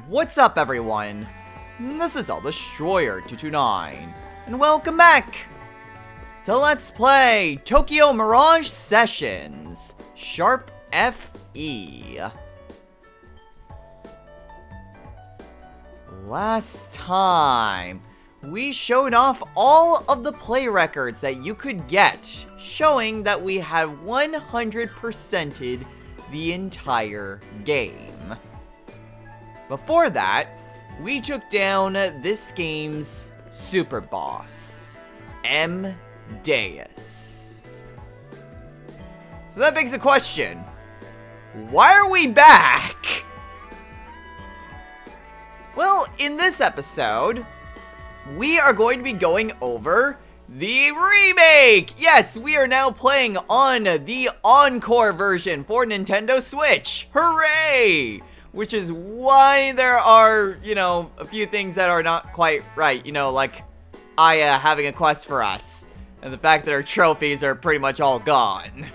What's up, everyone? This is El Destroyer 229, and welcome back to Let's Play Tokyo Mirage Sessions Sharp FE. Last time, we showed off all of the play records that you could get, showing that we had 100%ed the entire game. Before that, we took down this game's super boss, M. Deus. So that begs the question, why are we back? Well, in this episode, we are going to be going over the remake! Yes, we are now playing on the Encore version for Nintendo Switch. Hooray! Which is why there are, a few things that are not quite right. Like Aya having a quest for us. And the fact that our trophies are pretty much all gone.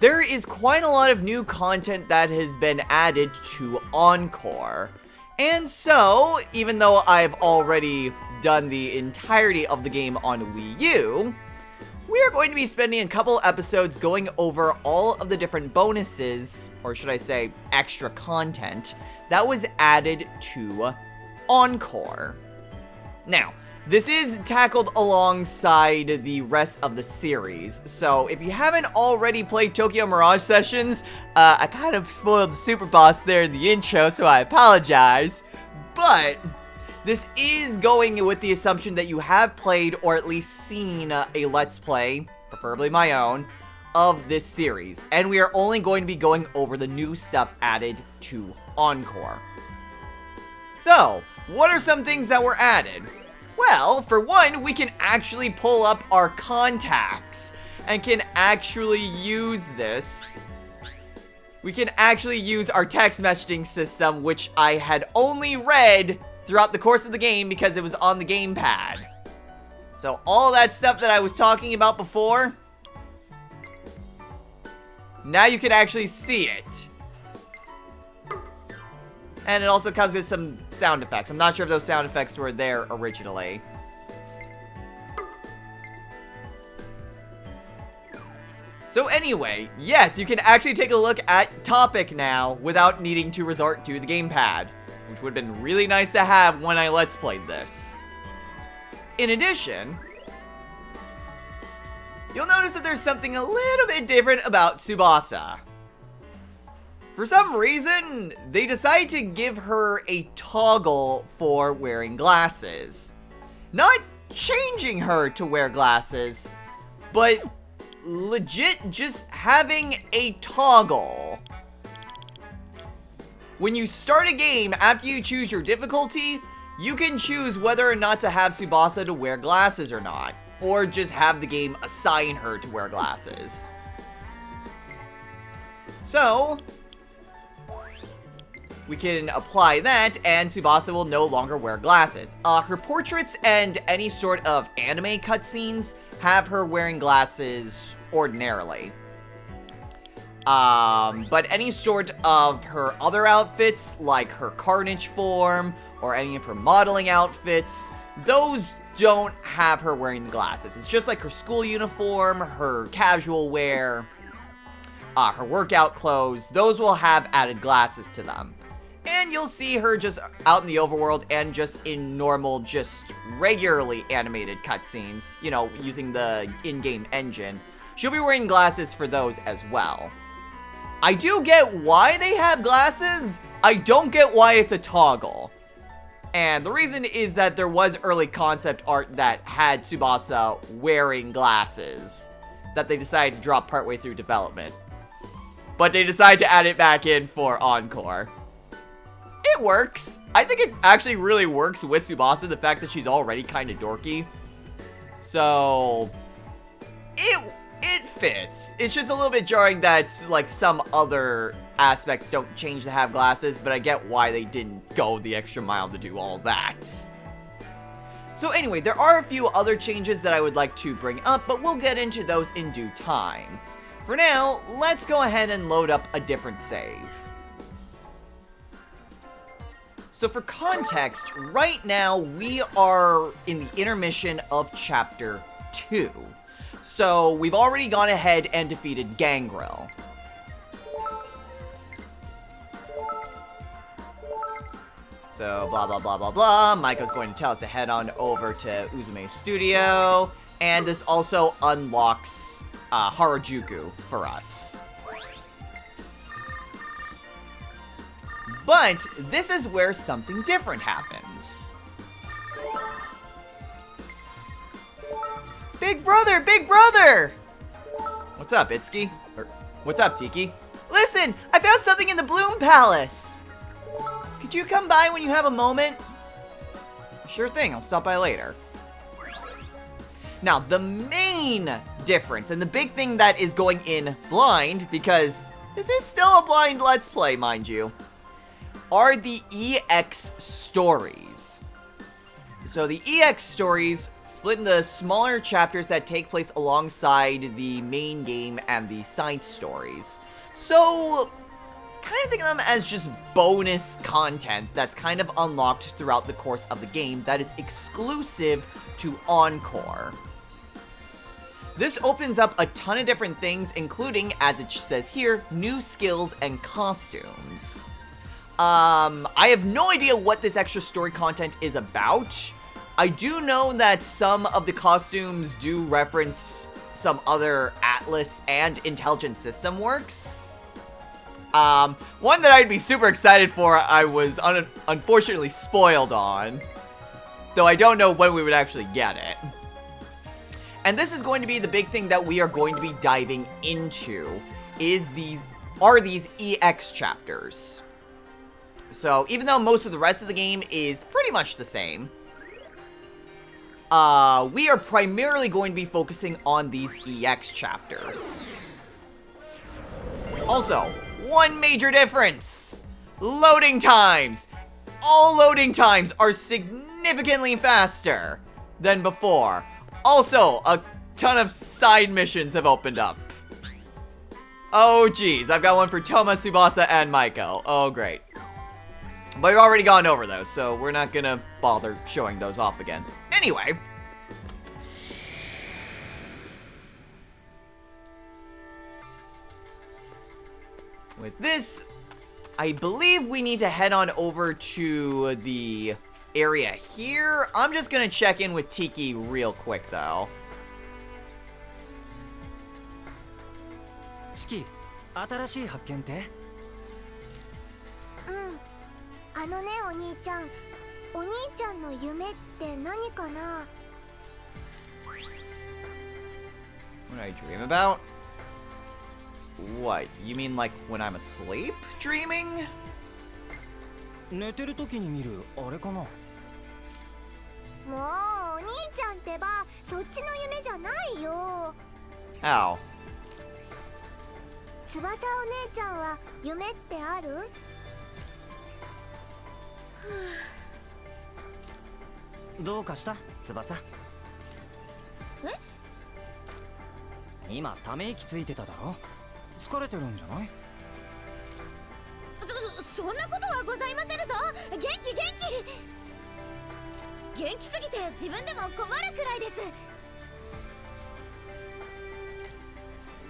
There is quite a lot of new content that has been added to Encore. And so, even though I've already done the entirety of the game on Wii U, we are going to be spending a couple episodes going over all of the different bonuses, or should I say, extra content, that was added to Encore. Now, this is tackled alongside the rest of the series, so if you haven't already played Tokyo Mirage Sessions, I kind of spoiled the super boss there in the intro, so I apologize, but this is going with the assumption that you have played or at least seen a Let's Play, preferably my own, of this series. And we are only going to be going over the new stuff added to Encore. So, what are some things that were added? Well, for one, we can actually pull up our contacts and can actually use this. We can actually use our text messaging system, which I had only read throughout the course of the game because it was on the gamepad. So all that stuff that I was talking about before, now you can actually see it. And it also comes with some sound effects. I'm not sure if those sound effects were there originally. So anyway, yes, you can actually take a look at Topic now without needing to resort to the gamepad, which would have been really nice to have when I Let's Played this. In addition, you'll notice that there's something a little bit different about Tsubasa. For some reason, they decided to give her a toggle for wearing glasses. Not changing her to wear glasses, but legit just having a toggle. When you start a game, after you choose your difficulty, you can choose whether or not to have Tsubasa to wear glasses or not, or just have the game assign her to wear glasses. So, we can apply that, and Tsubasa will no longer wear glasses. Her portraits and any sort of anime cutscenes have her wearing glasses ordinarily. But any sort of her other outfits, like her Carnage form, or any of her modeling outfits, those don't have her wearing the glasses. It's just like her school uniform, her casual wear, her workout clothes, those will have added glasses to them. And you'll see her just out in the overworld and just in normal, just regularly animated cutscenes, using the in-game engine. She'll be wearing glasses for those as well. I do get why they have glasses. I don't get why it's a toggle. And the reason is that there was early concept art that had Tsubasa wearing glasses that they decided to drop partway through development. But they decided to add it back in for Encore. It works. I think it actually really works with Tsubasa, the fact that she's already kind of dorky. So, it fits. It's just a little bit jarring that, like, some other aspects don't change to have glasses, but I get why they didn't go the extra mile to do all that. So anyway, there are a few other changes that I would like to bring up, but we'll get into those in due time. For now, let's go ahead and load up a different save. So for context, right now we are in the intermission of Chapter 2. So we've already gone ahead and defeated Gangrel. So blah blah blah blah blah. Maiko's going to tell us to head on over to Uzume's studio. And this also unlocks Harajuku for us. But this is where something different happens. Big brother, big brother! What's up, Itsuki? Or, what's up, Tiki? Listen, I found something in the Bloom Palace! Could you come by when you have a moment? Sure thing, I'll stop by later. Now, the main difference, and the big thing that is going in blind, because this is still a blind Let's Play, mind you, are the EX stories. So the EX stories split into smaller chapters that take place alongside the main game and the side stories. So, kind of think of them as just bonus content that's kind of unlocked throughout the course of the game that is exclusive to Encore. This opens up a ton of different things, including, as it says here, new skills and costumes. I have no idea what this extra story content is about. I do know that some of the costumes do reference some other Atlas and Intelligent System works. One that I'd be super excited for, I was unfortunately spoiled on. Though I don't know when we would actually get it. And this is going to be the big thing that we are going to be diving into, is these EX chapters. So, even though most of the rest of the game is pretty much the same, we are primarily going to be focusing on these EX chapters. Also, one major difference! Loading times! All loading times are significantly faster than before. Also, a ton of side missions have opened up. Oh geez, I've got one for Toma, Tsubasa, and Maiko. Oh great. But we've already gone over those, so we're not gonna bother showing those off again. Anyway. With this, I believe we need to head on over to the area here. I'm just gonna check in with Tiki real quick, though. Chiki, 新しい発見って？お兄ちゃん、お兄ちゃんの夢って何かな？ What I dream about? What? You mean like when I'm asleep? Dreaming? 寝てる時に見るあれかな？もうお兄ちゃんってば、そっちの夢じゃないよ。How? 翼お姉ちゃんは夢ってある？どうかした翼？え？今ため息ついてただろ？疲れてるんじゃない？そんなことはございませぬぞ。元気元気。元気すぎて自分でも困るくらいです。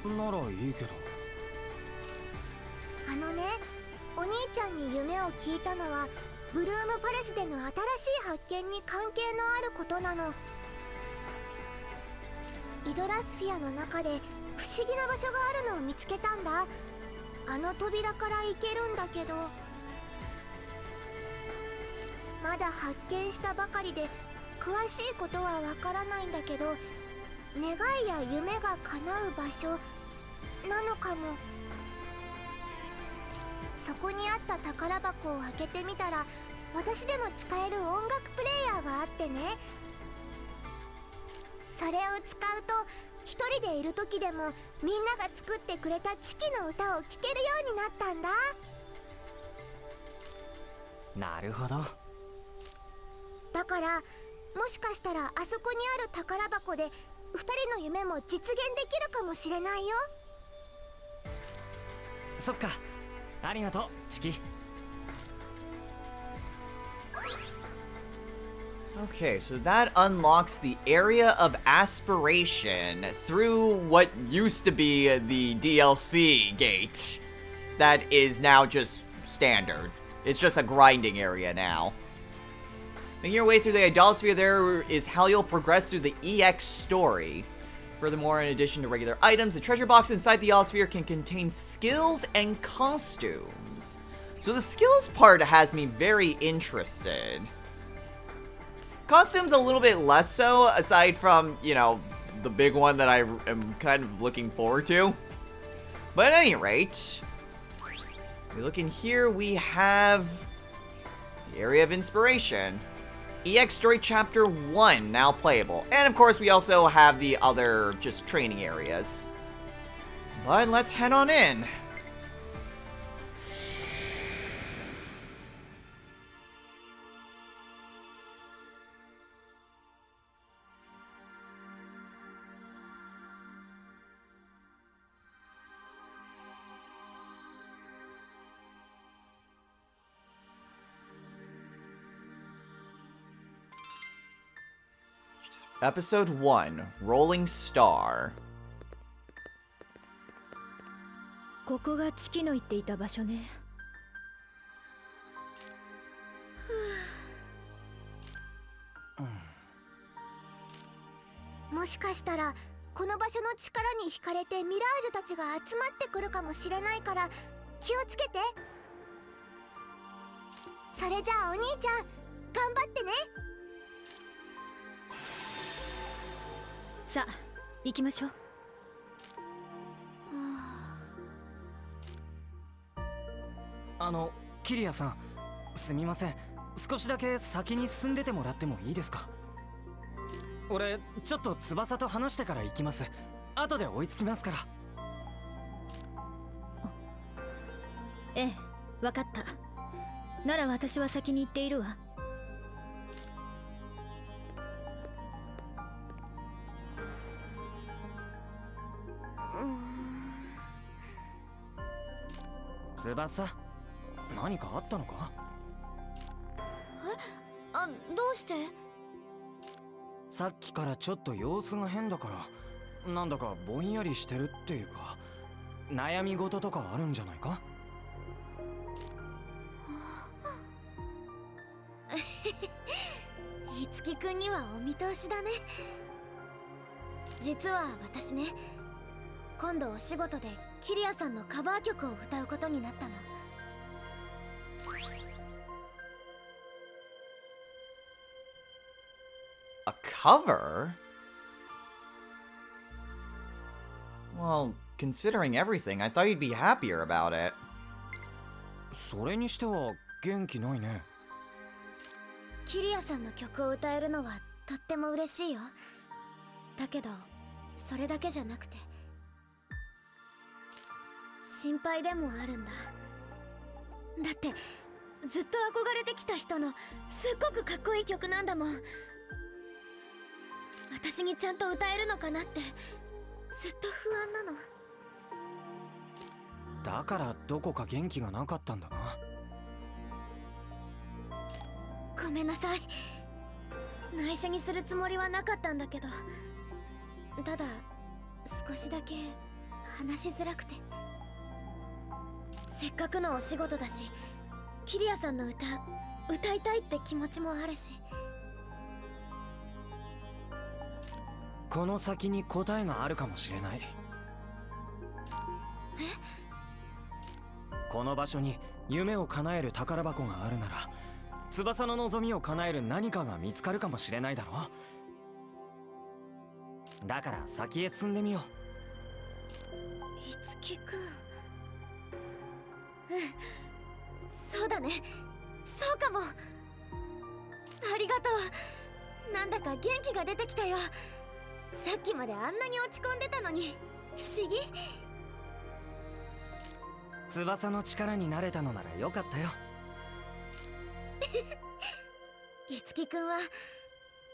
ならいいけど。お兄ちゃんに夢を聞いたのはブルームパレスでの新しい発見に関係のあることなの。イドラスフィアの中で不思議な場所があるのを見つけたんだ。あの扉から行けるんだけど、まだ発見したばかりで詳しいことはわからないんだけど、願いや夢が叶う場所なのかも。そこにあった宝箱を開けてみたら、私でも使える音楽プレイヤーがあってね。それを使うと一人でいる時でもみんなが作ってくれたチキの歌を聴けるようになったんだ。なるほど。だからもしかしたらあそこにある宝箱で2人の夢も実現できるかもしれないよ。そっか、ありがとうチキ。Okay, so that unlocks the area of aspiration through what used to be the DLC gate. That is now just standard. It's just a grinding area now. Making your way through the Idolosphere there is how you'll progress through the EX story. Furthermore, in addition to regular items, the treasure box inside the Idolosphere can contain skills and costumes. So the skills part has me very interested. Costumes a little bit less so, aside from, you know, the big one that I am kind of looking forward to. But at any rate, we look in here, we have the Area of Inspiration. EX Story Chapter 1 now playable. And of course, we also have the other just training areas. But let's head on in. Episode 1, Rolling Star. ここがチキの言っていた場所ね。もしかしたらこの場所の力に惹かれてミラージュたちが集まってくるかもしれないから気をつけて。それじゃあお兄ちゃん頑張ってね。さあ行きましょう。キリアさん、すみません。少しだけ先に進んでてもらってもいいですか？俺ちょっと翼と話してから行きます。後で追いつきますから。ええ、わかった。なら私は先に行っているわ。翼、何かあったのか？あ、どうして？さっきからちょっと様子が変だから、なんだかぼんやりしてるっていうか、悩み事とかあるんじゃないか？いつきくんにはお見通しだね。実は私ね、今度お仕事でキリアさんのカバー曲を歌うことになったの。A cover? Well, considering everything, I thought you'd be happier about it. それにしては元気ないね。キリアさんの曲を歌えるのはとっても嬉しいよ。だけどそれだけじゃなくて心配でもあるんだ。だってずっと憧れてきた人のすっごくかっこいい曲なんだもん。私にちゃんと歌えるのかなってずっと不安なの。だからどこか元気がなかったんだな。ごめんなさい。内緒にするつもりはなかったんだけど、ただ少しだけ話しづらくて。せっかくのお仕事だし、キリアさんの歌歌いたいって気持ちもあるし。この先に答えがあるかもしれない。この場所に夢を叶える宝箱があるなら、翼の望みを叶える何かが見つかるかもしれないだろう。だから先へ進んでみよう。いつきくん、そうだね、そうかも。ありがとう。なんだか元気が出てきたよ。さっきまであんなに落ち込んでたのに不思議。翼の力になれたのならよかったよ。いつきくんは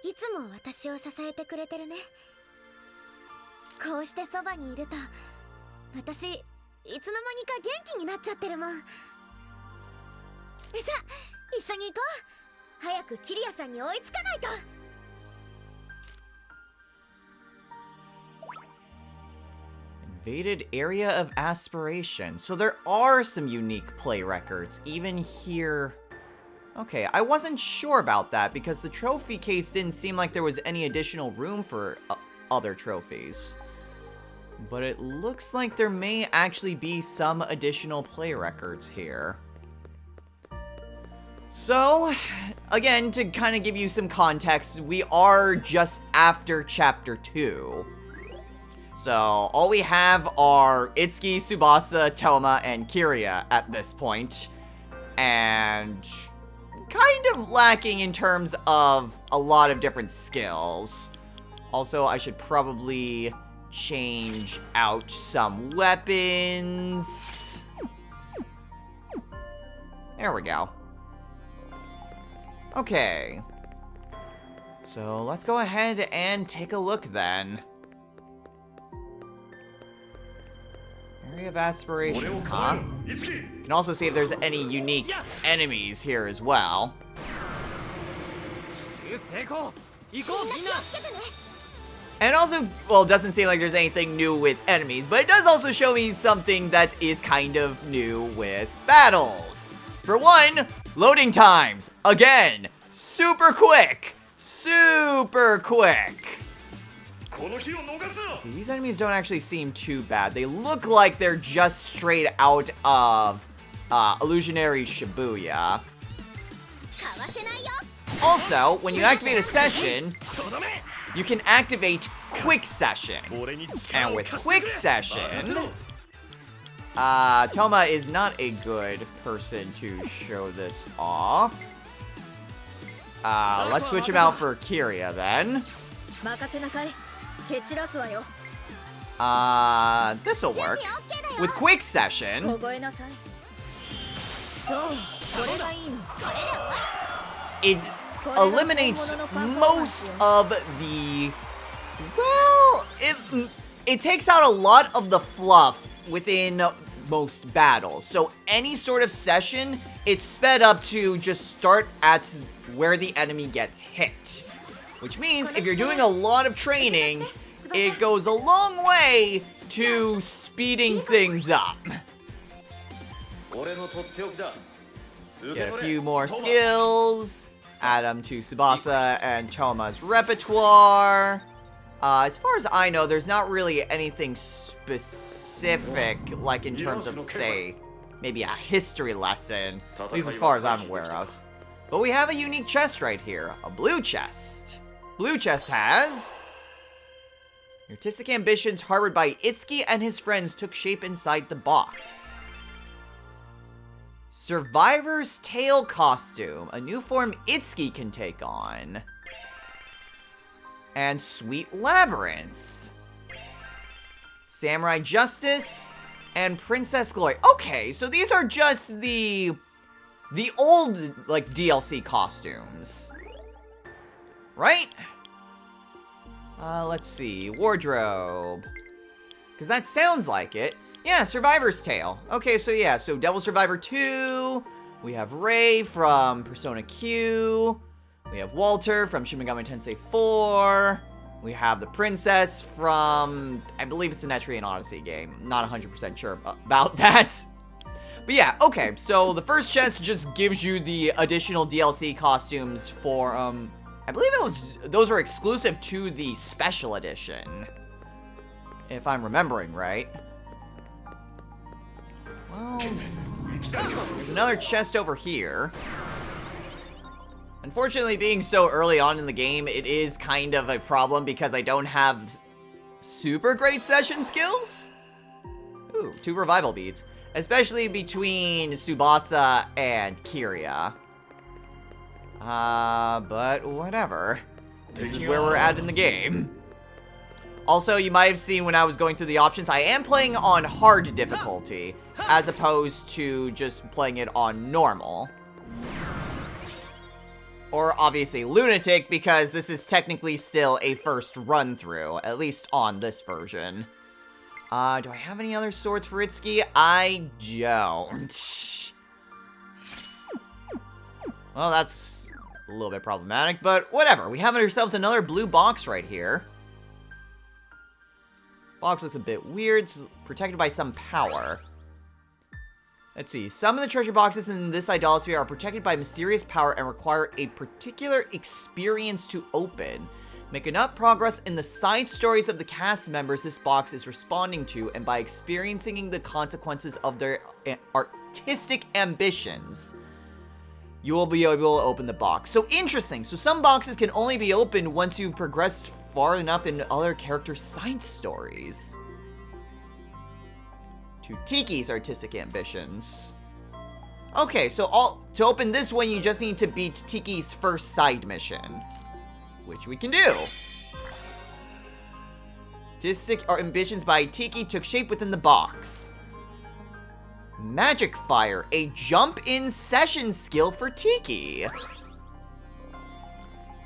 いつも私を支えてくれてるね。こうしてそばにいると私いつの間にか元気になっちゃってるもん。さあ一緒に行こう。早くキリアさんに追いつかないと。 Invaded area of aspiration. So there are some unique play records, even here. Okay, I wasn't sure about that because the trophy case didn't seem like there was any additional room for other trophies. But it looks like there may actually be some additional play records here. So, again, to kind of give you some context, we are just after Chapter 2. So, all we have are Itsuki, Tsubasa, Toma, and Kiria at this point. And kind of lacking in terms of a lot of different skills. Also, I should probably change out some weapons. There we go. Okay. So, let's go ahead and take a look then. Area of aspiration, huh? You can also see if there's any unique enemies here as well. And also, well, it doesn't seem like there's anything new with enemies, but it does also show me something that is kind of new with battles. For one, loading times. Again, super quick. Super quick. These enemies don't actually seem too bad. They look like they're just straight out of Illusionary Shibuya. Also, when you activate a session, you can activate Quick Session. And with Quick Session, Toma is not a good person to show this off. Let's switch him out for Kiria then. This'll work. With Quick Session, it eliminates most of the... Well, it takes out a lot of the fluff within most battles. So any sort of session, it's sped up to just start at where the enemy gets hit. Which means if you're doing a lot of training, it goes a long way to speeding things up. Get a few more skills, add them to Tsubasa and Toma's repertoire. As far as I know, there's not really anything specific, like in terms of, say, maybe a history lesson, at least as far as I'm aware of. But we have a unique chest right here, a blue chest. Blue chest has... Artistic ambitions harbored by Itsuki and his friends took shape inside the box. Survivor's Tale costume, a new form Itsuki can take on. And Sweet Labyrinth. Samurai Justice and Princess Glory. Okay, so these are just the old, like, DLC costumes. Right? Let's see. Wardrobe. Because that sounds like it. Yeah, Survivor's Tale. Okay, so yeah, so Devil Survivor 2. We have Rei from Persona Q. We have Walter from Shin Megami Tensei 4. We have the princess from, I believe it's an Etrian Odyssey game. Not 100% sure about that. But yeah, okay, so the first chest just gives you the additional DLC costumes for, I believe those are exclusive to the special edition. If I'm remembering right. Well, there's another chest over here. Unfortunately, being so early on in the game, it is kind of a problem because I don't have super great session skills. Ooh, 2 revival beads. Especially between Tsubasa and Kiria. But whatever. This is where we're at in the game. Also, you might have seen when I was going through the options, I am playing on hard difficulty, as opposed to just playing it on normal. Or obviously Lunatic, because this is technically still a first run through, at least on this version. Do I have any other swords for Itsuki? I don't. Well, that's A little bit problematic, but whatever. We have ourselves another blue box right here. Box looks a bit weird. It's protected by some power. Let's see. Some of the treasure boxes in this idolosphere are protected by mysterious power and require a particular experience to open. Make enough progress in the side stories of the cast members this box is responding to, and by experiencing the consequences of their artistic ambitions, you will be able to open the box. So interesting. So some boxes can only be opened once you've progressed far enough in other characters' side stories. To Tiki's artistic ambitions. Okay, so to open this one, you just need to beat Tiki's first side mission, which we can do. Artistic ambitions by Tiki took shape within the box. Magic Fire, a jump-in session skill for Tiki.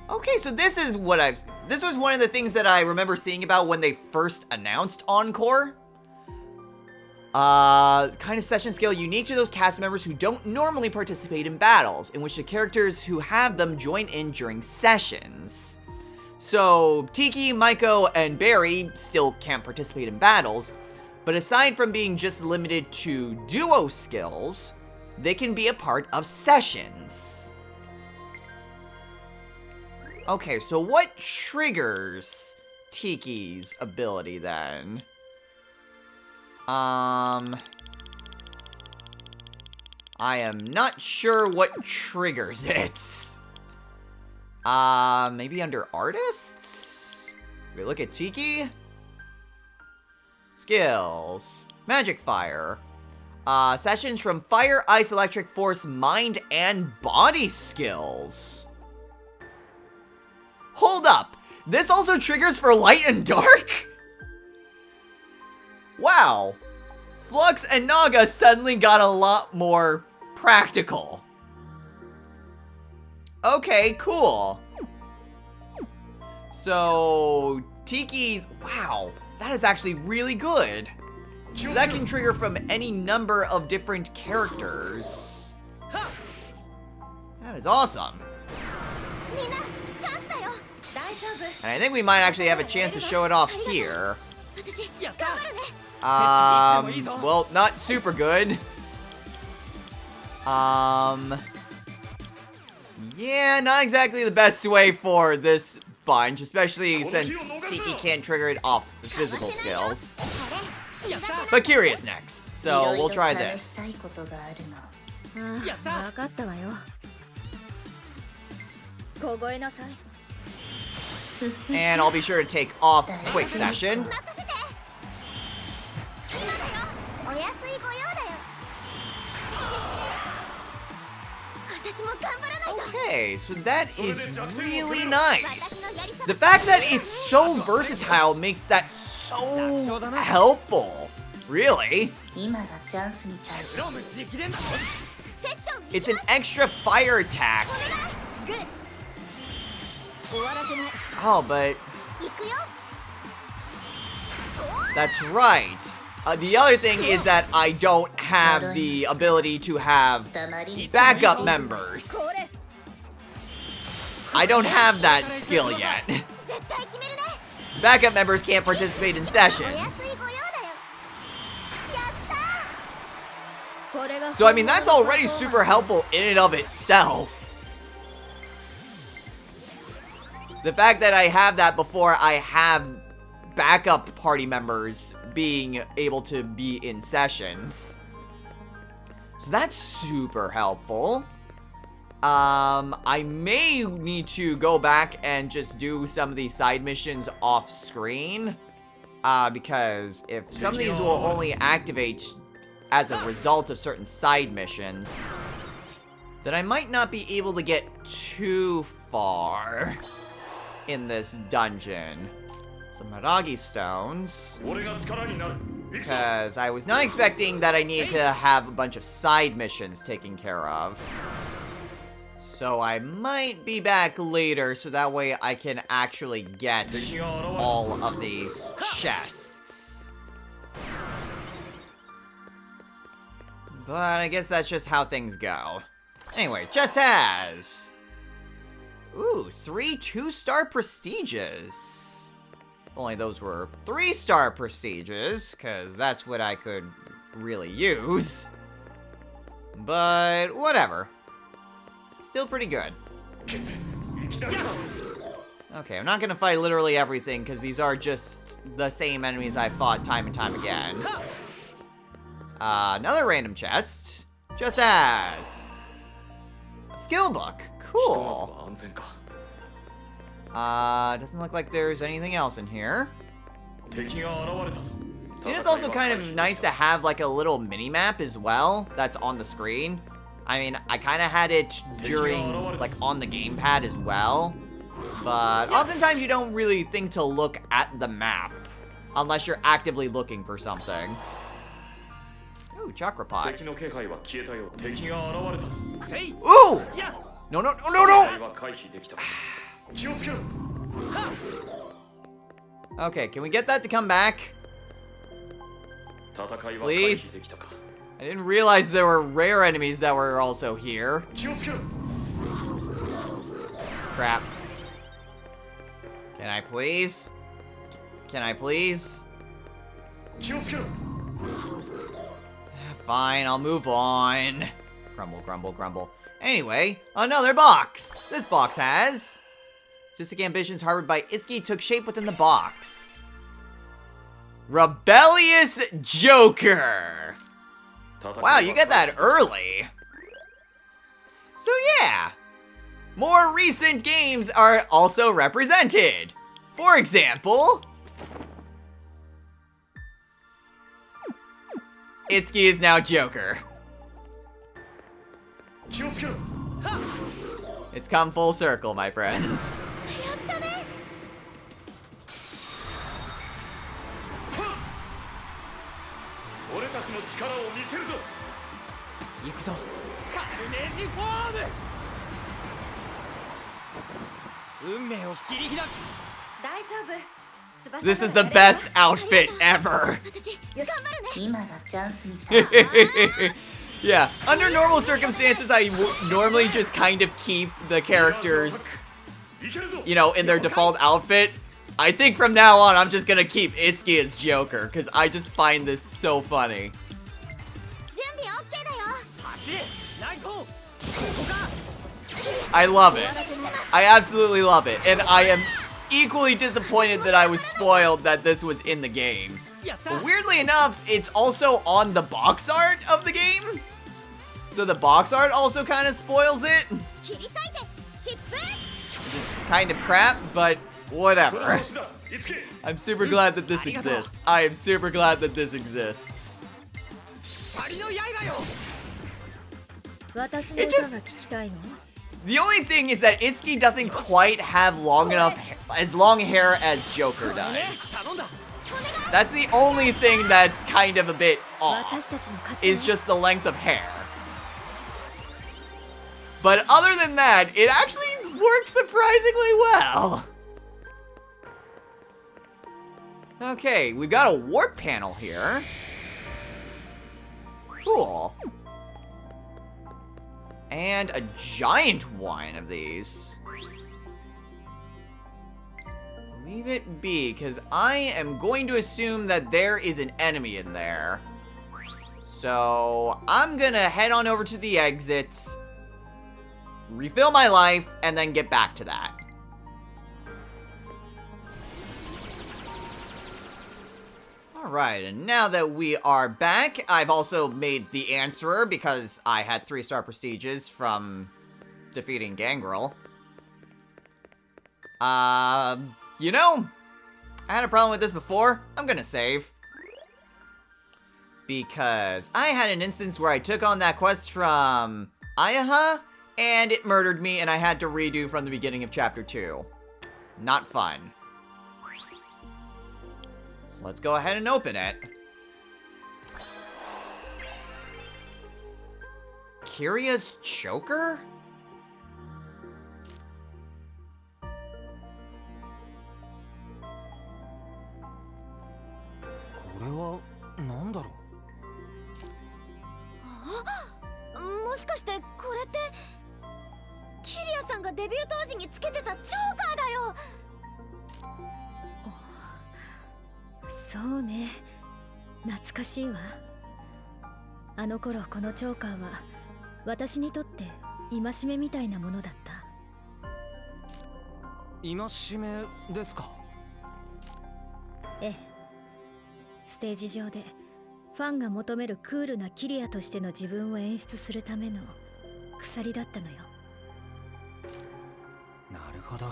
Okay, so this is what this was one of the things that I remember seeing about when they first announced Encore. Kind of session skill unique to those cast members who don't normally participate in battles, in which the characters who have them join in during sessions. So, Tiki, Maiko, and Barry still can't participate in battles, but aside from being just limited to duo skills, they can be a part of sessions. Okay, so what triggers Tiki's ability then? I am not sure what triggers it. Maybe under artists? We look at Tiki. Skills. Magic Fire. Sessions from Fire, Ice, Electric, Force, Mind, and Body skills. Hold up. This also triggers for Light and Dark? Wow. Flux and Naga suddenly got a lot more practical. Okay, cool. So, Tiki's... Wow, that is actually really good. So that can trigger from any number of different characters. That is awesome. And I think we might actually have a chance to show it off here. Well, not super good. Yeah, not exactly the best way for this bunch, especially since Tiki can't trigger it off the physical skills. But Curious next, so we'll try this. And I'll be sure to take off Quick Session. Okay, so that is really nice. The fact that it's so versatile makes that so helpful. Really. It's an extra fire attack. Oh, but... That's right. The other thing is that I don't have the ability to have backup members. I don't have that skill yet. Backup members can't participate in sessions. So, I mean, that's already super helpful in and of itself. The fact that I have that before I have backup party members being able to be in sessions. So that's super helpful. I may need to go back and just do some of these side missions off screen. Because if some of these will only activate as a result of certain side missions, then I might not be able to get too far in this dungeon. Some Mirage stones. Because I was not expecting that I needed to have a bunch of side missions taken care of. So I might be back later so that way I can actually get all of these chests. But I guess that's just how things go. Anyway, just as Ooh, 3 2-star prestiges. If only those were 3-star prestiges, because that's what I could really use. But whatever. Still pretty good. Okay, I'm not gonna fight literally everything, because these are just the same enemies I fought time and time again. Another random chest. Just as. A skill book. Cool. Doesn't look like there's anything else in here. It is also kind of nice to have like a little mini-map as well that's on the screen. I mean, I kind of had it during, like, on the gamepad as well. But oftentimes you don't really think to look at the map unless you're actively looking for something. Ooh, chakra pot. Ooh! No, no, no, no, no! Okay, can we get that to come back? Please? I didn't realize there were rare enemies that were also here. Crap. Can I please? Can I please? Fine, I'll move on. Grumble, grumble, grumble. Anyway, another box. This box has... Artistic ambitions harbored by Itsuki took shape within the box. Rebellious Joker. Wow, you get that early. So yeah, more recent games are also represented. For example, Itsuki is now Joker. It's come full circle, my friends. This is the best outfit ever. Yeah, under normal circumstances, I normally just kind of keep the characters, you know, in their default outfit. I think from now on, I'm just gonna keep Itsuki as Joker, because I just find this so funny. I love it. I absolutely love it. And I am equally disappointed that I was spoiled that this was in the game. But weirdly enough, it's also on the box art of the game. So the box art also kind of spoils it. Which is kind of crap, but whatever. I'm super glad that this exists. I am super glad that this exists. It just... The only thing is that Itsuki doesn't quite have long enough, as long hair as Joker does. That's the only thing that's kind of a bit off, is just the length of hair. But other than that, it actually works surprisingly well. Okay, we've got a warp panel here. Cool. And a giant one of these. Leave it be, because I am going to assume that there is an enemy in there. So, I'm gonna head on over to the exit, refill my life, and then get back to that. Alright, and now that we are back, I've also made the Answerer because I had 3-star prestiges from defeating Gangrel. You know, I had a problem with this before. I'm gonna save. Because I had an instance where I took on that quest from Ayaha, and it murdered me, and I had to redo from the beginning of Chapter 2. Not fun. So let's go ahead and open it. Kiria's choker? アさんがデビュー当時につけてたチョーカーだよ。そうね、懐かしいわ。あの頃このチョーカーは私にとって戒めみたいなものだった。戒めですか？ええ、ステージ上でファンが求めるクールなキリアとしての自分を演出するための鎖だったのよ。なるほど。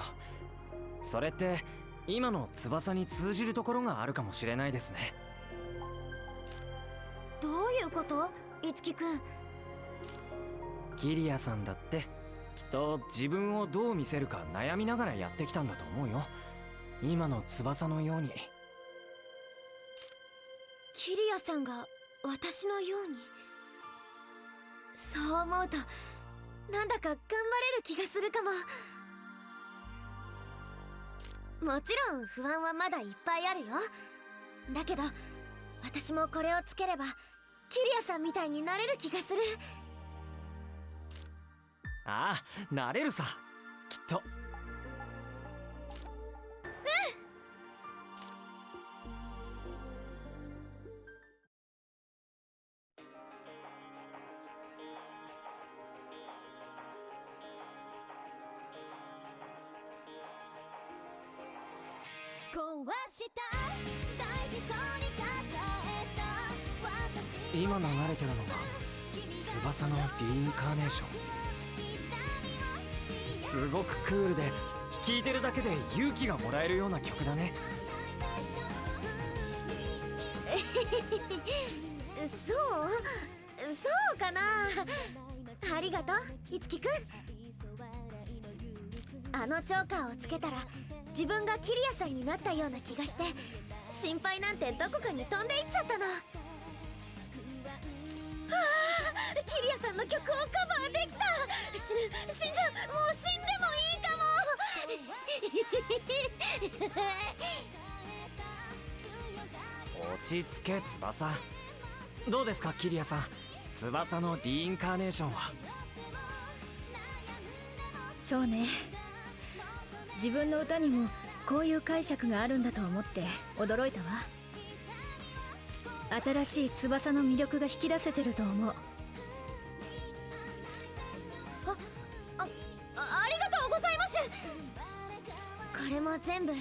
それって今の翼に通じるところがあるかもしれないですね。どういうこと、いつきくん？キリアさんだってきっと自分をどう見せるか悩みながらやってきたんだと思うよ。今の翼のように。キリアさんが私のように。そう思うとなんだか頑張れる気がするかも。もちろん不安はまだいっぱいあるよ。だけど私もこれをつければキリアさんみたいになれる気がする。ああ、なれるさ、きっと。今流れてるのが翼のリインカーネーション。すごくクールで聴いてるだけで勇気がもらえるような曲だね。そうかな。ありがとう、いつきくん。あのチョーカーをつけたら自分がキリアさんになったような気がして、心配なんてどこかに飛んでいっちゃったの。キリアさんの曲をカバーできた。死んじゃう。もう死んでもいいかも。落ち着け翼。どうですかキリアさん、翼のリインカーネーションは。そうね、自分の歌にもこういう解釈があるんだと思って驚いたわ。新しい翼の魅力が引き出せてると思う。ありがとうございます。これも全部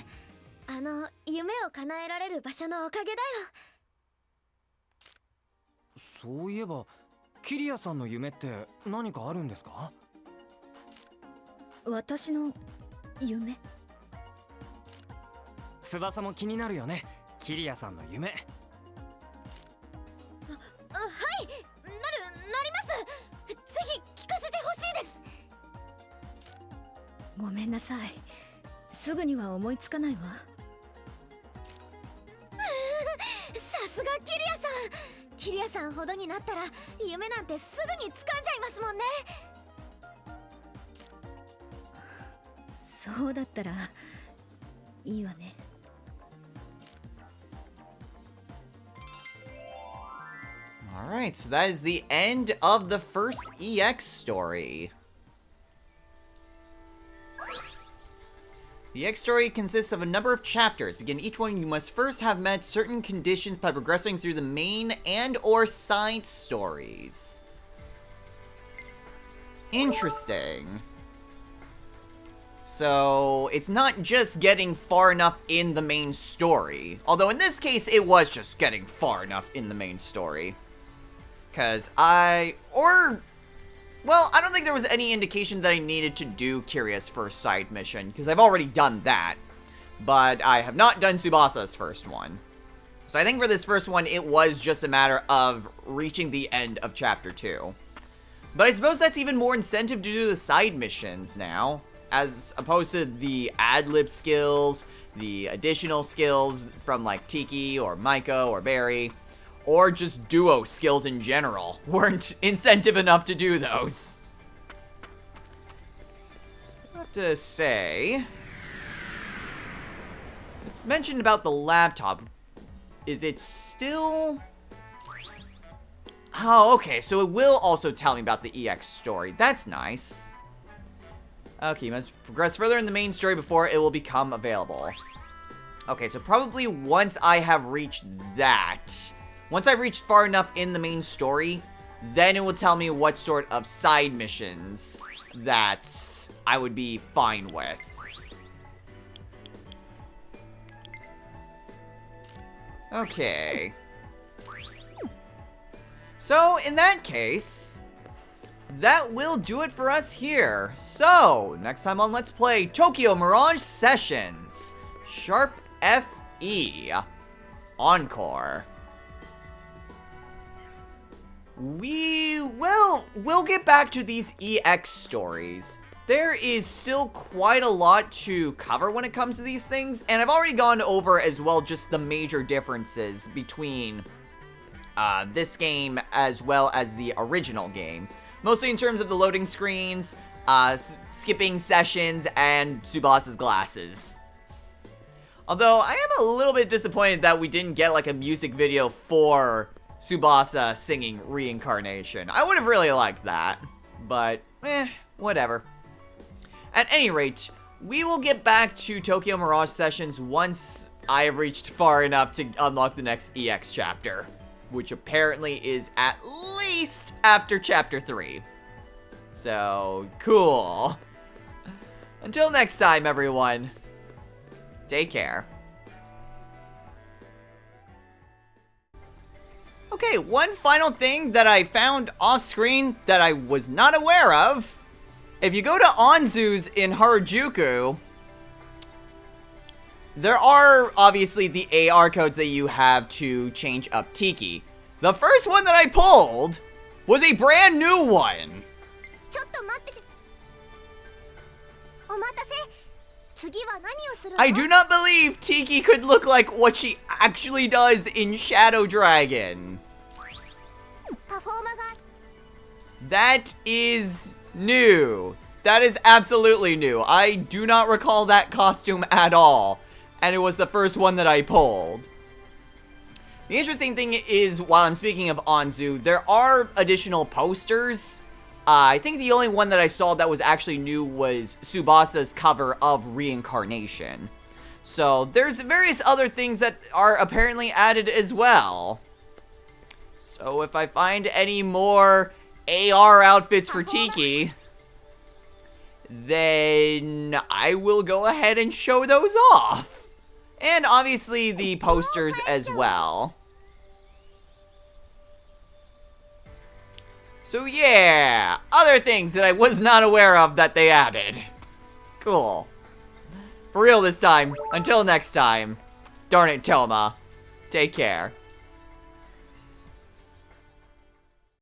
あの夢を叶えられる場所のおかげだよ。そういえばキリアさんの夢って何かあるんですか？私の夢？翼も気になるよね、キリアさんの夢。はい、なります。ぜひ聞かせてほしいです。ごめんなさい、すぐには思いつかないわ。さすがキリアさん。キリアさんほどになったら夢なんてすぐに掴んじゃいますもんね。そうだったらいいわね。Alright, so that is the end of the first EX story. The EX story consists of a number of chapters. Begin each one, you must first have met certain conditions by progressing through the main and or side stories. Interesting. So, it's not just getting far enough in the main story. Although in this case, it was just getting far enough in the main story. Because I don't think there was any indication that I needed to do Kiria's first side mission, because I've already done that. But I have not done Tsubasa's first one. So I think for this first one, it was just a matter of reaching the end of Chapter 2. But I suppose that's even more incentive to do the side missions now, as opposed to the ad-lib skills, the additional skills from like Tiki or Maiko or Barry, or just duo skills in general weren't incentive enough to do those. I have to say, it's mentioned about the laptop. Is it still... Oh, okay, so it will also tell me about the EX story. That's nice. Okay, you must progress further in the main story before it will become available. Okay, so probably once I have reached that, once I've reached far enough in the main story, then it will tell me what sort of side missions that I would be fine with. Okay. So, in that case, that will do it for us here. So, next time on Let's Play Tokyo Mirage Sessions, Sharp FE, Encore. We'll get back to these EX stories. There is still quite a lot to cover when it comes to these things, and I've already gone over as well just the major differences between this game as well as the original game. Mostly in terms of the loading screens, skipping sessions, and Tsubasa's glasses. Although, I am a little bit disappointed that we didn't get like a music video for Tsubasa singing Reincarnation. I would have really liked that, but whatever. At any rate, we will get back to Tokyo Mirage Sessions once I have reached far enough to unlock the next EX chapter, which apparently is at least after Chapter 3. So, cool. Until next time, everyone, take care. Okay, one final thing that I found off screen that I was not aware of. If you go to Onzu's in Harajuku, there are obviously the AR codes that you have to change up Tiki. The first one that I pulled was a brand new one. I do not believe Tiki could look like what she actually does in Shadow Dragon. That is new. That is absolutely new. I do not recall that costume at all, and it was the first one that I pulled. The interesting thing is, while I'm speaking of Onzu, there are additional posters. I think the only one that I saw that was actually new was Tsubasa's cover of Reincarnation. So, there's various other things that are apparently added as well. So, if I find any more AR outfits for Tiki, then I will go ahead and show those off. And obviously the posters as well. So yeah, other things that I was not aware of that they added. Cool. For real this time. Until next time. Darn it, Toma. Take care.